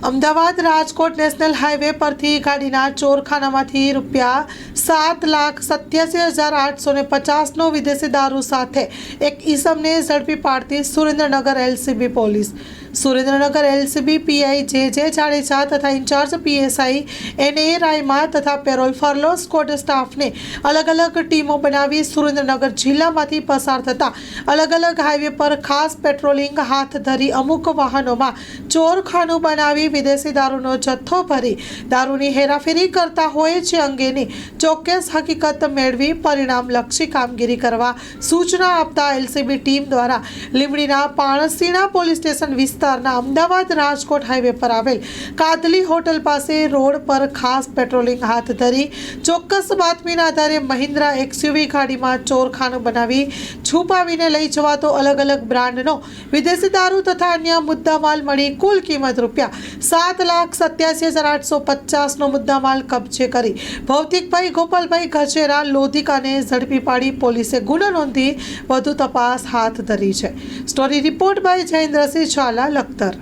Ahmedabad Rajkot national highway પરથી ગાડીના ચોરખાનામાંથી ₹87,87,850નો વિદેશી દારૂ સાથે એક ઈસમને ઝડપી પાડતી Surendranagar LCB police. Surendranagar LCB PI જે જાડેજા તથા ઇન્ચાર્જ પીએસઆઈ એને રાયમા તથા પેરોલ ફરલો સ્કોડ સ્ટાફને અલગ અલગ ટીમો બનાવી સુરેન્દ્રનગર જિલ્લામાંથી પસાર થતા અલગ અલગ હાઈવે પર ખાસ પેટ્રોલિંગ હાથ ધરી અમુક વાહનોમાં ચોરખાનું બનાવી વિદેશી દારૂનો જથ્થો ભરી દારૂની હેરાફેરી કરતા હોય છે અંગેની ચોક્કસ હકીકત મેળવી પરિણામલક્ષી કામગીરી કરવા સૂચના આપતા એલસીબી ટીમ દ્વારા લીંબડીના પાણસીણા પોલીસ સ્ટેશન વિસ્તારના અમદાવાદ રાજકોટ હાઈવે પર આવેલ કાદલી હોટલ પાસે રોડ પર ખાસ પેટ્રોલિંગ હાથ ધરી ચોક્કસ બાતમીના આધારે મહિન્દ્રા એક્સયુવી ગાડીમાં ચોરખાનું બનાવી છુપાવીને લઈ જવાતો અલગ અલગ બ્રાન્ડનો વિદેશી દારૂ તથા અન્ય મુદ્દામાલ મળી કુલ કિંમત ₹7,87,850નો મુદ્દામાલ કબજે કરી ભૌતિકભાઈ ગોપાલભાઈ ગજેરા લોધિકાને ઝડપી પાડી પોલીસે ગુનો નોંધી વધુ તપાસ હાથ ધરી છે. Story report by Jayendrasinh Zala Lakhtar.